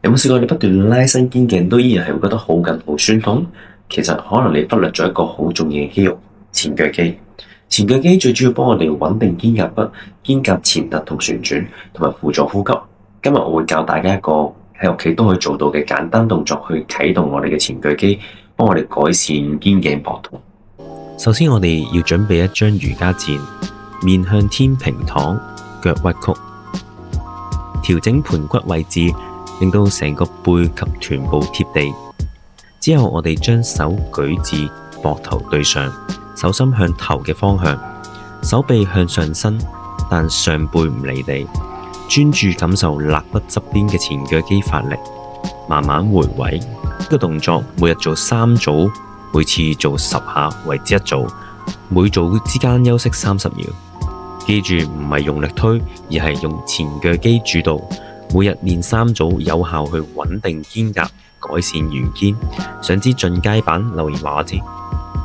有冇試過你不斷拉伸肩頸都依然係會覺得好緊好酸痛？其實可能你忽略咗一個好重要嘅肌肉——前鋸肌。前鋸肌最主要幫我哋穩定肩胛骨、肩胛前突同旋轉，同埋輔助呼吸。今日我會教大家一個喺屋企都可以做到嘅簡單動作，去啟動我哋嘅前鋸肌，幫我哋改善肩頸膊痛。首先，我哋要準備一張瑜伽墊，面向天平躺，腳屈曲，調整盤骨位置，令到成個背及臀部貼地。之後，我哋將手舉至膊頭對上，手心向頭嘅方向，手臂向上伸，但上背唔離地，專注感受肋骨側邊嘅前鋸肌發力，慢慢回位。呢個動作每日做3組，每次做10下為之一組，每組之間休息30秒。記住，唔係用力推，而係用前鋸肌主導。每日練3組，有效去穩定肩胛，改善圓肩。想知進階版留言話我知。